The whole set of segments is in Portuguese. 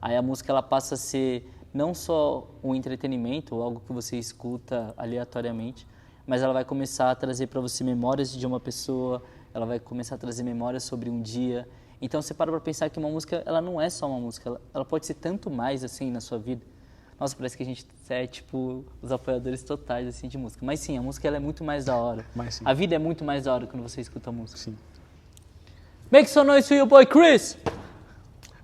Aí a música ela passa a ser não só um entretenimento, ou algo que você escuta aleatoriamente, mas ela vai começar a trazer para você memórias de uma pessoa, ela vai começar a trazer memórias sobre um dia. Então você para pensar que uma música, ela não é só uma música, ela pode ser tanto mais assim na sua vida. Nossa, parece que a gente é tipo os apoiadores totais assim de música. Mas sim, a música ela é muito mais da hora. A vida é muito mais da hora quando você escuta a música. Sim. Make some noise to your boy Chris!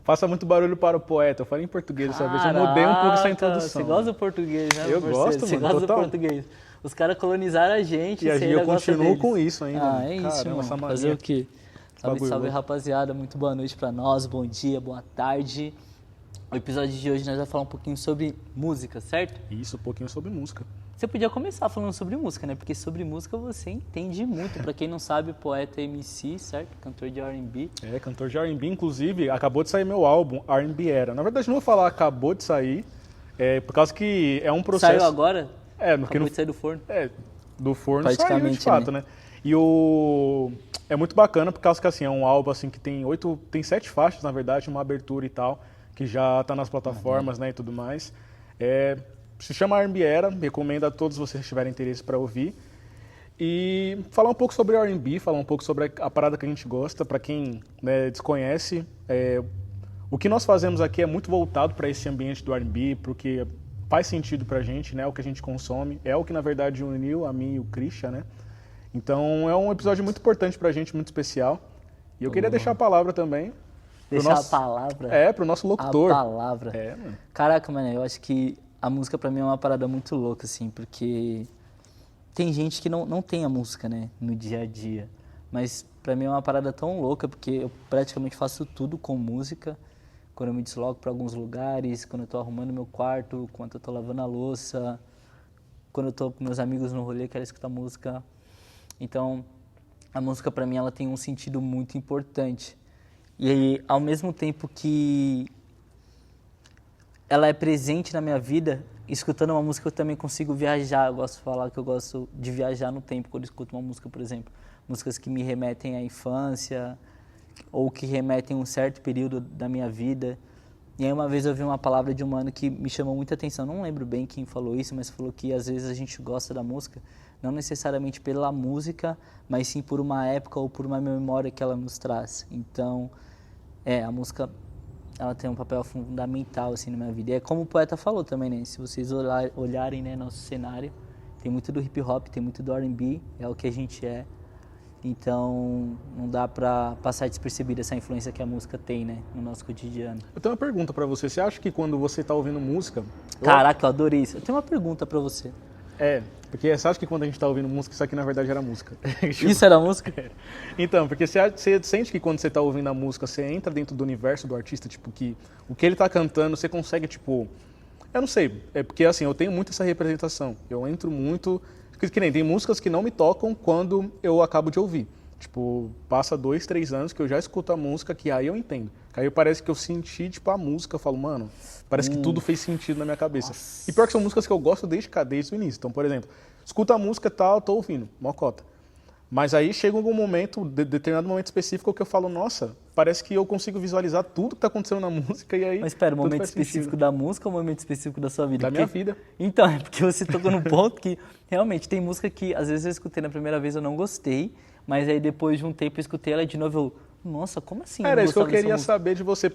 Faça muito barulho para o poeta. Eu falei em português dessa vez, eu mudei um pouco essa introdução. Você gosta do português, né? Eu gosto, Você mano, gosta total. do português. Os caras colonizaram a gente E você eu ainda gosta continuo deles. com isso ainda. É isso, Caramba, essa mano. mania. Fazer o quê? Salve, Bagulho salve, louco. rapaziada. Muito boa noite pra nós, bom dia, boa tarde. O episódio de hoje nós vamos falar um pouquinho sobre música, certo? Isso, um pouquinho sobre música. Você podia começar falando sobre música, né? Porque sobre música você entende muito. Pra quem não sabe, poeta é MC, certo? Cantor de R&B. É, cantor de R&B, inclusive, acabou de sair meu álbum, R&B Era. Na verdade, não vou falar acabou de sair, por causa que é um processo... Saiu agora? É, no que Acabou não... de sair do forno? É, do forno saiu, de Praticamente, fato, né? E é muito bacana, por causa que, assim, é um álbum, assim, que tem 7 faixas, na verdade, uma abertura e tal, que já tá nas plataformas, né, e tudo mais. Se chama R&B Era, recomendo a todos vocês que tiverem interesse para ouvir. E falar um pouco sobre R&B, falar um pouco sobre a parada que a gente gosta, para quem, né, desconhece. O que nós fazemos aqui é muito voltado para esse ambiente do R&B, porque faz sentido pra gente, né, o que a gente consome. É o que, na verdade, uniu a mim e o Christian, né? Então, é um episódio muito importante pra gente, muito especial. E eu queria deixar a palavra também. Deixar a palavra? Pro nosso locutor. A palavra. Mano. Caraca, mano, eu acho que a música pra mim é uma parada muito louca, assim, porque tem gente que não tem a música, né, no dia a dia. Mas pra mim é uma parada tão louca, porque eu praticamente faço tudo com música. Quando eu me desloco pra alguns lugares, quando eu tô arrumando meu quarto, quando eu tô lavando a louça, quando eu tô com meus amigos no rolê, quero escutar música. Então, a música pra mim ela tem um sentido muito importante. E aí, ao mesmo tempo que ela é presente na minha vida, escutando uma música eu também consigo viajar. Eu gosto de falar que eu gosto de viajar no tempo quando eu escuto uma música, por exemplo. Músicas que me remetem à infância ou que remetem a um certo período da minha vida. E aí uma vez eu ouvi uma palavra de um mano que me chamou muita atenção. Não lembro bem quem falou isso, mas falou que às vezes a gente gosta da música, não necessariamente pela música, mas sim por uma época ou por uma memória que ela nos traz. Então, a música ela tem um papel fundamental assim na minha vida. E é como o poeta falou também, né? Se vocês olharem, né, nosso cenário, tem muito do hip hop, tem muito do R&B, é o que a gente é. Então, não dá pra passar despercebida essa influência que a música tem, né, no nosso cotidiano. Eu tenho uma pergunta pra você. Você acha que quando você tá ouvindo música... Caraca, eu adorei isso. Eu tenho uma pergunta pra você. Porque você acha que quando a gente tá ouvindo música, isso aqui na verdade era música? Isso era música? Então, porque você sente que quando você tá ouvindo a música, você entra dentro do universo do artista, tipo, que o que ele tá cantando, você consegue, tipo... Eu não sei, porque assim, eu tenho muito essa representação. Eu entro muito... Que nem tem músicas que não me tocam quando eu acabo de ouvir. Tipo, passa 2, 3 anos que eu já escuto a música, que aí eu entendo. Aí parece que eu senti, tipo, a música, eu falo, mano, parece que tudo fez sentido na minha cabeça. Nossa. E pior que são músicas que eu gosto desde o início. Então, por exemplo, escuto a música e tal, tô ouvindo, mocota. Mas aí chega algum momento, determinado momento específico, que eu falo, nossa, parece que eu consigo visualizar tudo que tá acontecendo na música e aí... Mas espera, o tudo momento faz específico sentido. da música ou o momento específico da sua vida? Da minha vida. Então, é porque você tocou num ponto que realmente tem música que às vezes eu escutei na primeira vez eu não gostei, mas aí depois de um tempo eu escutei ela de novo eu, nossa, como assim? Era isso que eu gostava dessa queria música? saber de você,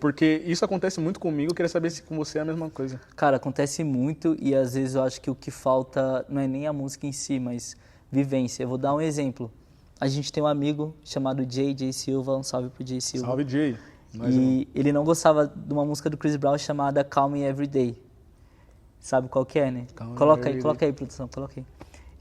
porque isso acontece muito comigo, eu queria saber se com você é a mesma coisa. Cara, acontece muito e às vezes eu acho que o que falta não é nem a música em si, mas vivência. Eu vou dar um exemplo. A gente tem um amigo chamado Jay Silva, um salve pro Jay Silva. Salve, Jay. E ele não gostava de uma música do Chris Brown chamada Call Me Every Day. Sabe qual que é, né? Coloca aí, produção, coloca aí.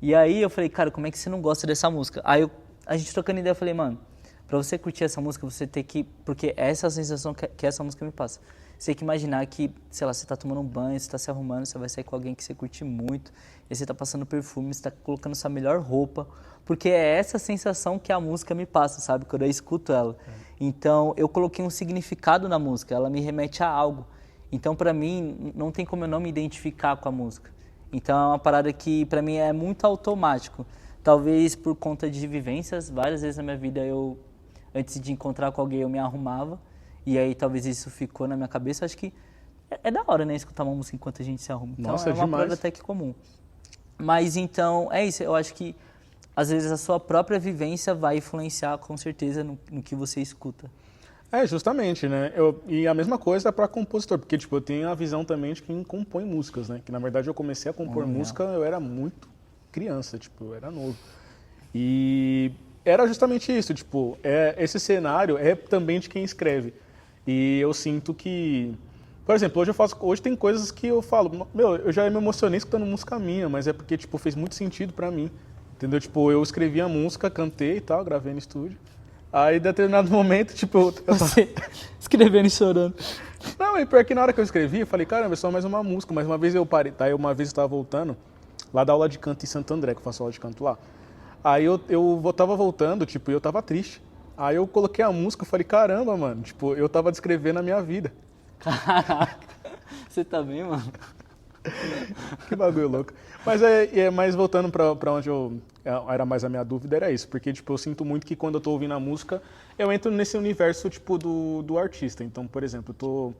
E aí eu falei, cara, como é que você não gosta dessa música? Aí a gente trocando ideia, eu falei, mano, pra você curtir essa música, você tem que... Porque essa é a sensação que essa música me passa. Você tem que imaginar que, sei lá, você tá tomando um banho, você tá se arrumando, você vai sair com alguém que você curte muito, e você tá passando perfume, você tá colocando sua melhor roupa, porque é essa sensação que a música me passa, sabe? Quando eu escuto ela. Então, eu coloquei um significado na música, ela me remete a algo. Então, pra mim, não tem como eu não me identificar com a música. Então, é uma parada que, pra mim, é muito automático. Talvez por conta de vivências, várias vezes na minha vida, antes de encontrar com alguém, eu me arrumava. E aí talvez isso ficou na minha cabeça. Acho que é da hora, né, escutar uma música enquanto a gente se arruma. Então Nossa, é uma demais. parada até que comum. Mas então, é isso. Eu acho que às vezes a sua própria vivência vai influenciar com certeza no que você escuta. Justamente, né? E a mesma coisa para compositor, porque tipo, eu tenho a visão também de quem compõe músicas, né? Que na verdade eu comecei a compor música, eu era muito criança, tipo, eu era novo. E era justamente isso, tipo, esse cenário é também de quem escreve. E eu sinto que, por exemplo, hoje tem coisas que eu falo, meu, eu já me emocionei escutando música minha, mas é porque tipo fez muito sentido para mim. Entendeu? Tipo, eu escrevi a música, cantei e tal, gravei no estúdio. Aí, em determinado momento, tipo... Você escrevendo e chorando. Não, e pior que na hora que eu escrevi, eu falei, caramba, é só mais uma música. Mas uma vez eu parei, tá? Uma vez eu tava voltando, lá da aula de canto em Santo André, que eu faço aula de canto lá. Aí eu tava voltando, tipo, e eu tava triste. Aí eu coloquei a música e falei, caramba, mano, tipo, eu tava descrevendo a minha vida. Caraca, você tá bem, mano? Que bagulho louco. Mas voltando pra onde era mais a minha dúvida, era isso. Porque, tipo, eu sinto muito que quando eu tô ouvindo a música, eu entro nesse universo, tipo, do artista. Então, por exemplo,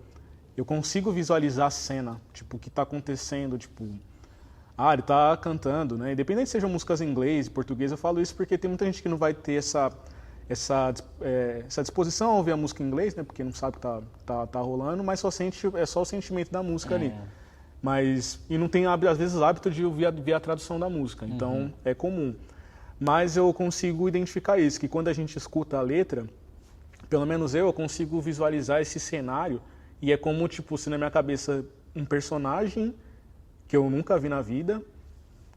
eu consigo visualizar a cena, tipo, o que tá acontecendo, tipo... ele tá cantando, né? Independente se sejam músicas em inglês, português, eu falo isso porque tem muita gente que não vai ter essa disposição a ouvir a música em inglês, né? Porque não sabe que tá rolando, mas é só o sentimento da música ali. E não tem, às vezes, o hábito de ouvir a tradução da música. Então, é comum. Mas eu consigo identificar isso, que quando a gente escuta a letra, pelo menos eu consigo visualizar esse cenário e é como, tipo, se na minha cabeça um personagem que eu nunca vi na vida,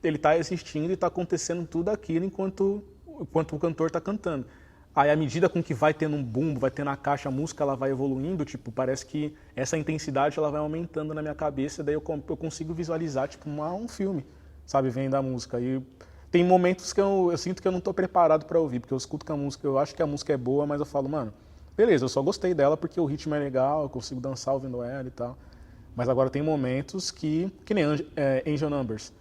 ele tá existindo e tá acontecendo tudo aquilo enquanto o cantor tá cantando. Aí, à medida com que vai tendo um bumbo, vai tendo a caixa, a música ela vai evoluindo, tipo, parece que essa intensidade ela vai aumentando na minha cabeça, daí eu consigo visualizar, tipo, um filme, sabe, vendo a música. E tem momentos que eu sinto que eu não tô preparado para ouvir, porque eu escuto que a música, eu acho que a música é boa, mas eu falo, mano, beleza, eu só gostei dela porque o ritmo é legal, eu consigo dançar ouvindo ela e tal. Mas agora tem momentos que nem Angel Numbers.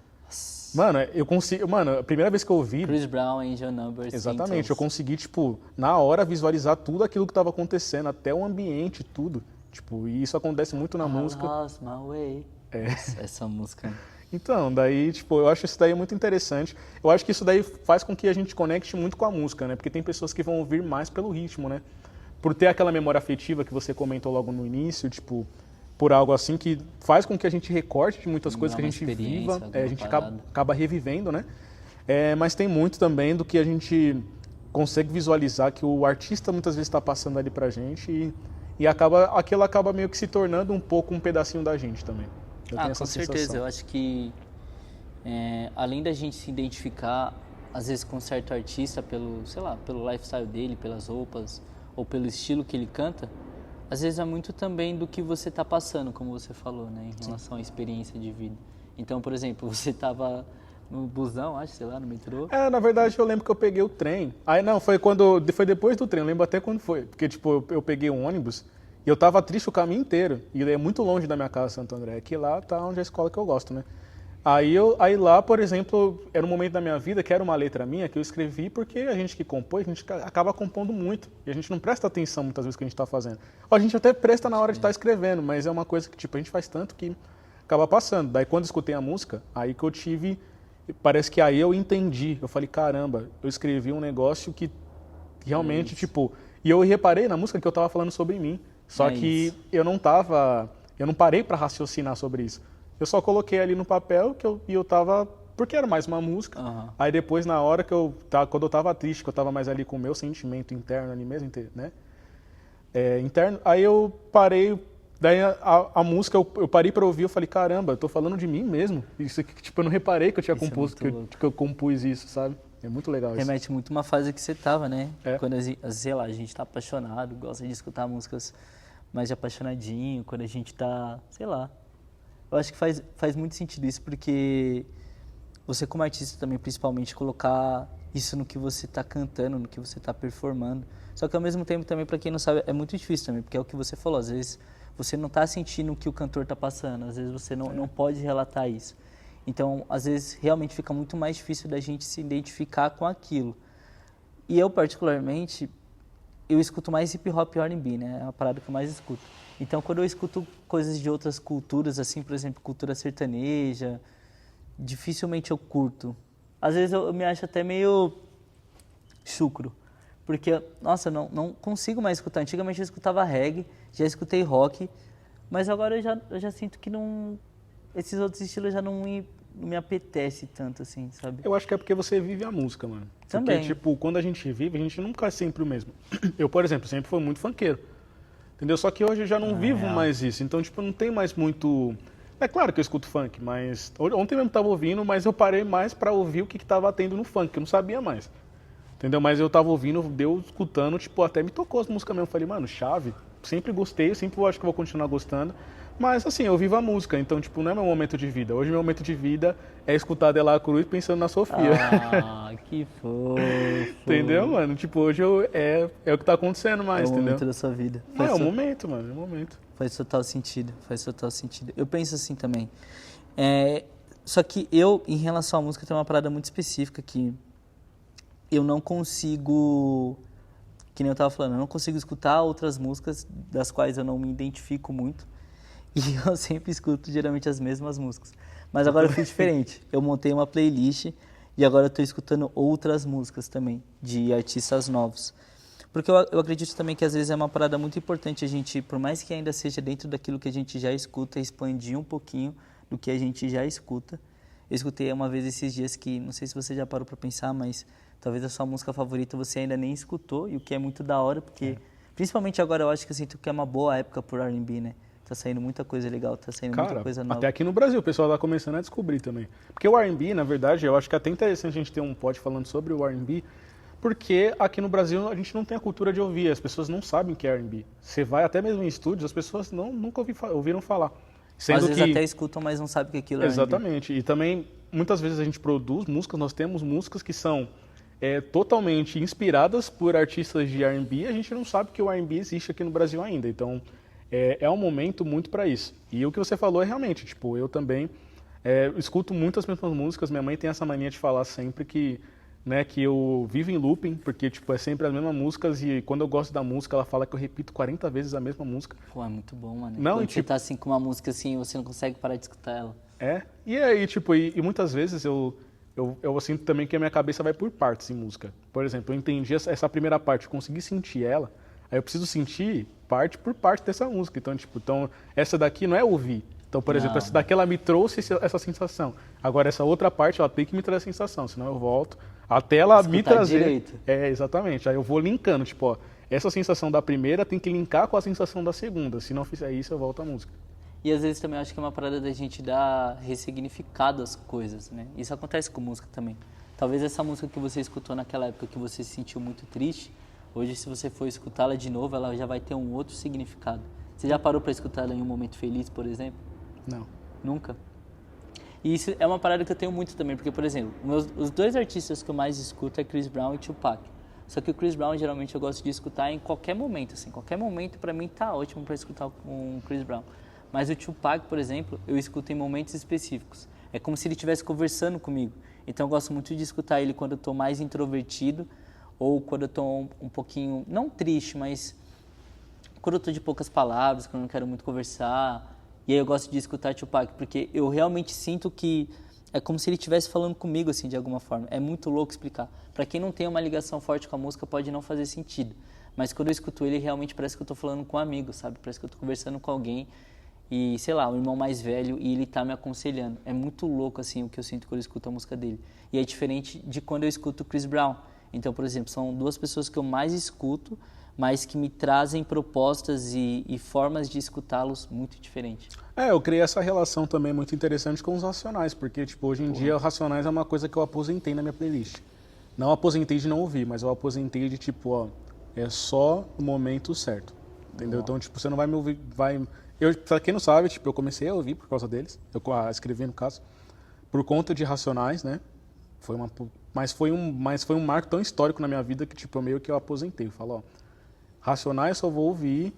Mano, eu consigo. Mano, a primeira vez que eu ouvi. Chris Brown, Angel Numbers. Exatamente, eu consegui, tipo, na hora visualizar tudo aquilo que estava acontecendo, até o ambiente, tudo. Tipo, e isso acontece muito na música. Lost my way. Essa música. Então, daí, tipo, eu acho isso daí muito interessante. Eu acho que isso daí faz com que a gente conecte muito com a música, né? Porque tem pessoas que vão ouvir mais pelo ritmo, né? Por ter aquela memória afetiva que você comentou logo no início, tipo, por algo assim que faz com que a gente recorte de muitas coisas que a gente viva, a gente acaba revivendo, né? Mas tem muito também do que a gente consegue visualizar que o artista muitas vezes está passando ali pra gente e aquilo acaba meio que se tornando um pouco um pedacinho da gente também. Eu tenho essa com certeza. sensação. Eu acho que além da gente se identificar às vezes com um certo artista pelo, sei lá, pelo lifestyle dele, pelas roupas ou pelo estilo que ele canta, às vezes é muito também do que você está passando, como você falou, né, em relação à experiência de vida. Então, por exemplo, você estava no busão, acho, sei lá, no metrô. Na verdade, eu lembro que eu peguei o trem. Aí, não, foi depois do trem, eu lembro até quando foi. Porque, tipo, eu peguei um ônibus e eu tava triste o caminho inteiro. E é muito longe da minha casa, Santo André. Que lá tá onde é a escola que eu gosto, né? Aí lá, por exemplo, era um momento da minha vida que era uma letra minha que eu escrevi porque a gente que compõe, a gente acaba compondo muito. E a gente não presta atenção muitas vezes no que a gente está fazendo. Ou a gente até presta na hora de estar escrevendo, mas é uma coisa que tipo, a gente faz tanto que acaba passando. Daí quando eu escutei a música, aí que eu tive... Parece que aí eu entendi. Eu falei, caramba, eu escrevi um negócio que realmente, tipo... E eu reparei na música que eu estava falando sobre mim. Só que eu não parei para raciocinar sobre isso. Eu só coloquei ali no papel eu tava... Porque era mais uma música. Uhum. Aí depois, na hora quando eu tava triste, que eu tava mais ali com o meu sentimento interno ali mesmo, né? Interno. Aí eu parei... Daí a música, eu parei pra ouvir, eu falei, caramba, eu tô falando de mim mesmo. Isso aqui, tipo, eu não reparei que eu tinha composto, que eu compus isso, sabe? É muito legal isso. Remete muito uma fase que você tava, né? Quando, sei lá, a gente tá apaixonado, gosta de escutar músicas mais de apaixonadinho, quando a gente tá, sei lá. Eu acho que faz muito sentido isso, porque você como artista também, principalmente, colocar isso no que você tá cantando, no que você tá performando. Só que ao mesmo tempo também, pra quem não sabe, é muito difícil também, porque é o que você falou, às vezes você não tá sentindo o que o cantor tá passando, às vezes você não pode relatar isso. Então, às vezes, realmente fica muito mais difícil da gente se identificar com aquilo. E eu, particularmente, eu escuto mais hip hop e R&B, né? É a parada que eu mais escuto. Então, quando eu escuto coisas de outras culturas, assim, por exemplo, cultura sertaneja, dificilmente eu curto. Às vezes eu me acho até meio chucro, porque, nossa, não consigo mais escutar. Antigamente eu escutava reggae, já escutei rock, mas agora eu já sinto que não, esses outros estilos já não me apetece tanto, assim, sabe? Eu acho que é porque você vive a música, mano. Também. Porque, tipo, quando a gente vive, a gente nunca é sempre o mesmo. Eu, por exemplo, sempre fui muito funkeiro. Entendeu? Só que hoje eu já não vivo mais isso. Então, tipo, não tem mais muito... É claro que eu escuto funk, mas... Ontem mesmo tava ouvindo, mas eu parei mais pra ouvir o que tava tendo no funk, que eu não sabia mais. Entendeu? Mas eu tava ouvindo, deu escutando, tipo, até me tocou as músicas mesmo. Falei, mano, chave. Sempre gostei, sempre acho que vou continuar gostando. Mas, assim, eu vivo a música, então, tipo, não é meu momento de vida. Hoje, meu momento de vida é escutar Adela Cruz pensando na Sofia. Ah, que fofo. Entendeu, mano? Tipo, hoje é o que tá acontecendo mais, É o entendeu? momento da sua vida. É o momento, mano, é o momento. Faz total sentido, faz total sentido. Eu penso assim também. Só que em relação à música, tem uma parada muito específica que eu não consigo, que nem eu tava falando, eu não consigo escutar outras músicas das quais eu não me identifico muito. E eu sempre escuto geralmente as mesmas músicas. Mas agora eu fiz diferente. Eu montei uma playlist e agora eu estou escutando outras músicas também, de artistas novos. Porque eu acredito também que às vezes é uma parada muito importante a gente, por mais que ainda seja dentro daquilo que a gente já escuta, expandir um pouquinho do que a gente já escuta. Eu escutei uma vez esses dias que, não sei se você já parou para pensar, mas talvez a sua música favorita você ainda nem escutou, e o que é muito da hora, porque principalmente agora eu acho que eu sinto que é uma boa época por R&B, né? Tá saindo muita coisa legal, tá saindo muita coisa nova. Até aqui no Brasil o pessoal tá começando a descobrir também. Porque o R&B, na verdade, eu acho que é até interessante a gente ter um pod falando sobre o R&B, porque aqui no Brasil a gente não tem a cultura de ouvir, as pessoas não sabem o que é R&B. Você vai até mesmo em estúdios, as pessoas nunca ouviram falar. Sendo Às vezes que... até escutam, mas não sabem que aquilo é R&B. Exatamente. E também, muitas vezes a gente produz músicas, nós temos músicas que são totalmente inspiradas por artistas de R&B, e a gente não sabe que o R&B existe aqui no Brasil ainda. Então, é um momento muito para isso. E o que você falou é realmente, tipo, eu também escuto muitas mesmas músicas, minha mãe tem essa mania de falar sempre que eu vivo em looping, porque tipo, é sempre as mesmas músicas e quando eu gosto da música, ela fala que eu repito 40 vezes a mesma música. Pô, é muito bom, mano. Não, quando e, você tipo, tá assim com uma música assim, você não consegue parar de escutar ela. E aí, tipo, e muitas vezes eu sinto também que a minha cabeça vai por partes em música. Por exemplo, eu entendi essa primeira parte, eu consegui sentir ela, aí eu preciso sentir parte por parte dessa música. Então, tipo, essa daqui não é ouvir. Então, por exemplo, essa daqui ela me trouxe essa sensação. Agora, essa outra parte, ela tem que me trazer a sensação, senão eu volto até ela me trazer. Direito. Exatamente. Aí eu vou linkando, tipo, ó, essa sensação da primeira tem que linkar com a sensação da segunda. Se não fizer isso, eu volto à música. E às vezes também eu acho que é uma parada da gente dar ressignificado às coisas, né? Isso acontece com música também. Talvez essa música que você escutou naquela época que você se sentiu muito triste, hoje se você for escutá-la de novo, ela já vai ter um outro significado. Você já parou para escutar ela em um momento feliz, por exemplo? Não. Nunca? E isso é uma parada que eu tenho muito também, porque, por exemplo, os dois artistas que eu mais escuto é Chris Brown e Tupac. Só que o Chris Brown, geralmente, eu gosto de escutar em qualquer momento, assim. Qualquer momento, pra mim, tá ótimo pra escutar com o Chris Brown. Mas o Tupac, por exemplo, eu escuto em momentos específicos. É como se ele estivesse conversando comigo. Então, eu gosto muito de escutar ele quando eu tô mais introvertido ou quando eu tô um pouquinho, não triste, mas quando eu tô de poucas palavras, quando eu não quero muito conversar. E aí eu gosto de escutar Tupac, porque eu realmente sinto que é como se ele estivesse falando comigo, assim, de alguma forma. É muito louco explicar. Para quem não tem uma ligação forte com a música, pode não fazer sentido. Mas quando eu escuto ele, realmente parece que eu tô falando com um amigo, sabe? Parece que eu tô conversando com alguém e, sei lá, um irmão mais velho e ele tá me aconselhando. É muito louco, assim, o que eu sinto quando eu escuto a música dele. E é diferente de quando eu escuto o Chris Brown. Então, por exemplo, são duas pessoas que eu mais escuto, mas que me trazem propostas e formas de escutá-los muito diferentes. Eu criei essa relação também muito interessante com os Racionais, porque tipo, hoje em dia, os Racionais é uma coisa que eu aposentei na minha playlist. Não aposentei de não ouvir, mas eu aposentei de tipo, ó, é só o momento certo, entendeu? Então, tipo, você não vai me ouvir, pra quem não sabe, tipo, eu comecei a ouvir por causa deles, eu escrevi no caso, por conta de Racionais, né? Mas foi um marco tão histórico na minha vida que tipo, meio que eu aposentei, eu falo, ó, Racionais eu só vou ouvir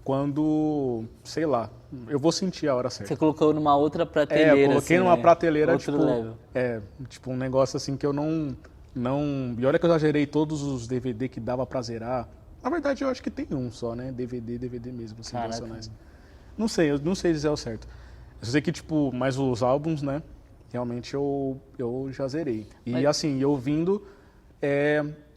quando, sei lá, eu vou sentir a hora certa. Você colocou numa outra prateleira, eu coloquei assim, numa né? prateleira, Outro tipo, level. tipo, um negócio assim que eu não... E olha que eu já gerei todos os DVD que dava pra zerar, Na verdade, eu acho que tem um só, né? DVD mesmo, assim, Caraca. nacionais. Não sei, eu não sei dizer ao certo. Eu sei que, tipo, mas os álbuns, né? Realmente eu já zerei. E Mas- assim, eu ouvindo,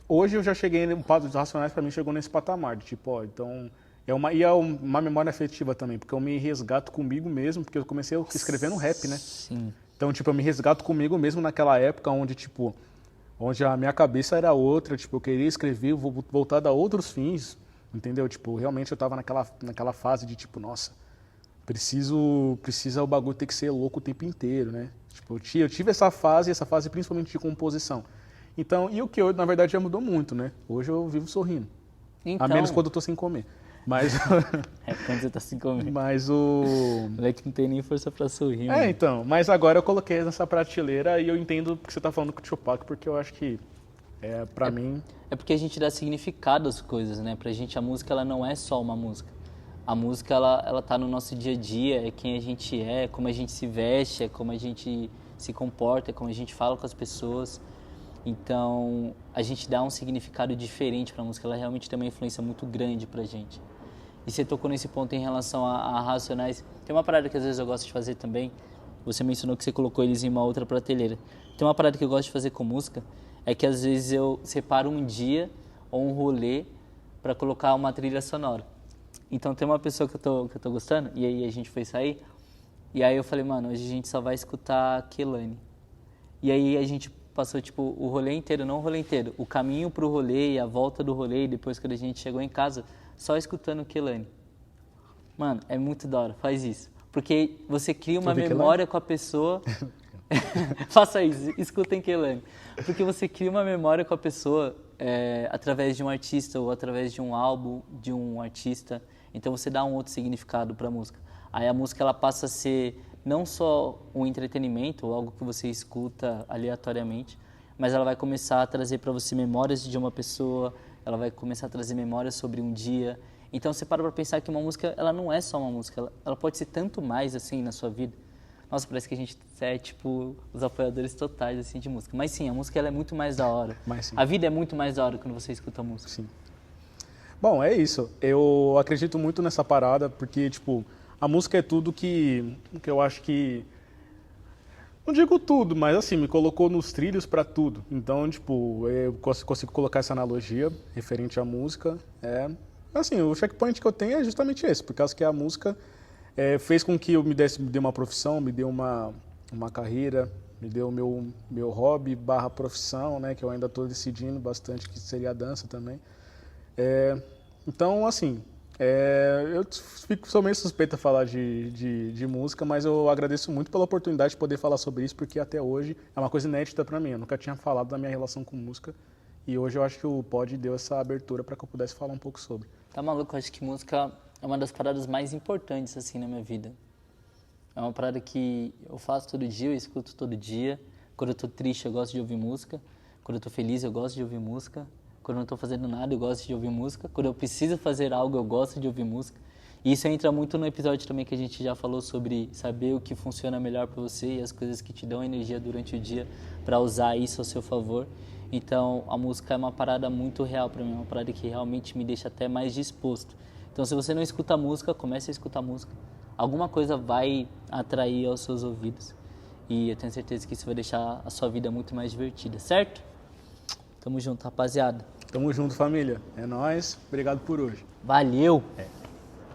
hoje eu já cheguei, os Racionais pra mim chegou nesse patamar, de tipo, ó, então... E é uma memória afetiva também, porque eu me resgato comigo mesmo, porque eu comecei escrevendo rap, né? Sim. Então, tipo, eu me resgato comigo mesmo naquela época onde, tipo, onde a minha cabeça era outra, tipo, eu queria escrever, voltar a outros fins, entendeu? Tipo, realmente eu tava naquela fase de, tipo, nossa, precisa o bagulho ter que ser louco o tempo inteiro, né? Tipo, eu tive essa fase principalmente de composição. Então, e o que hoje, na verdade, já mudou muito, né? Hoje eu vivo sorrindo. Então, A menos quando eu tô sem comer. Mas, quando você tá assim comigo. mas O moleque não tem nem força pra sorrir, mano. então, mas agora eu coloquei nessa prateleira e eu entendo o que você tá falando com o Tupac, porque eu acho que, pra mim... É porque a gente dá significado às coisas, né? Pra gente a música, ela não é só uma música. A música, ela tá no nosso dia a dia, é quem a gente é como a gente se veste, é como a gente se comporta, é como a gente fala com as pessoas. Então, a gente dá um significado diferente pra música, ela realmente tem uma influência muito grande pra gente. E você tocou nesse ponto em relação a Racionais. Tem uma parada que às vezes eu gosto de fazer também. Você mencionou que você colocou eles em uma outra prateleira. Tem uma parada que eu gosto de fazer com música, é que às vezes eu separo um dia ou um rolê para colocar uma trilha sonora. Então tem uma pessoa que eu tô gostando, e aí a gente foi sair, e aí eu falei, mano, hoje a gente só vai escutar Kehlani. E aí a gente passou, tipo, o rolê inteiro, não o rolê inteiro, o caminho pro rolê e a volta do rolê, e depois quando a gente chegou em casa, só escutando Kehlani. Mano, é muito da hora, faz isso. Porque você cria uma ouviu memória com a pessoa... Faça isso, escutem Kehlani. Porque você cria uma memória com a pessoa através de um artista ou através de um álbum de um artista. Então você dá um outro significado para a música. Aí a música ela passa a ser não só um entretenimento ou algo que você escuta aleatoriamente, mas ela vai começar a trazer para você memórias de uma pessoa, ela vai começar a trazer memórias sobre um dia. Então você para pensar que uma música, ela não é só uma música, ela pode ser tanto mais assim na sua vida. Nossa, parece que a gente é tipo os apoiadores totais assim de música. Mas sim, a música ela é muito mais da hora. Mas sim. A vida é muito mais da hora quando você escuta a música. Sim. Bom, é isso. Eu acredito muito nessa parada, porque, tipo, a música é tudo que eu acho que... Não digo tudo, mas assim, me colocou nos trilhos pra tudo. Então, tipo, eu consigo colocar essa analogia referente à música. Assim, o checkpoint que eu tenho é justamente esse, por causa que a música fez com que eu me dê uma profissão, me dê uma carreira, me deu o meu hobby / profissão, né, que eu ainda estou decidindo bastante, que seria a dança também. Então, assim, eu sou meio suspeito a falar de música, mas eu agradeço muito pela oportunidade de poder falar sobre isso, porque até hoje é uma coisa inédita para mim. Eu nunca tinha falado da minha relação com música e hoje eu acho que o Pod deu essa abertura para que eu pudesse falar um pouco sobre. Tá maluco? Eu acho que música é uma das paradas mais importantes assim na minha vida. É uma parada que eu faço todo dia, eu escuto todo dia. Quando eu tô triste, eu gosto de ouvir música. Quando eu tô feliz, eu gosto de ouvir música. Quando eu não tô fazendo nada, eu gosto de ouvir música. Quando eu preciso fazer algo, eu gosto de ouvir música. E isso entra muito no episódio também que a gente já falou sobre saber o que funciona melhor para você e as coisas que te dão energia durante o dia para usar isso ao seu favor. Então, a música é uma parada muito real para mim, é uma parada que realmente me deixa até mais disposto. Então, se você não escuta música, comece a escutar música. Alguma coisa vai atrair aos seus ouvidos. E eu tenho certeza que isso vai deixar a sua vida muito mais divertida, certo? Tamo junto, rapaziada. Tamo junto, família. É nóis. Obrigado por hoje. Valeu!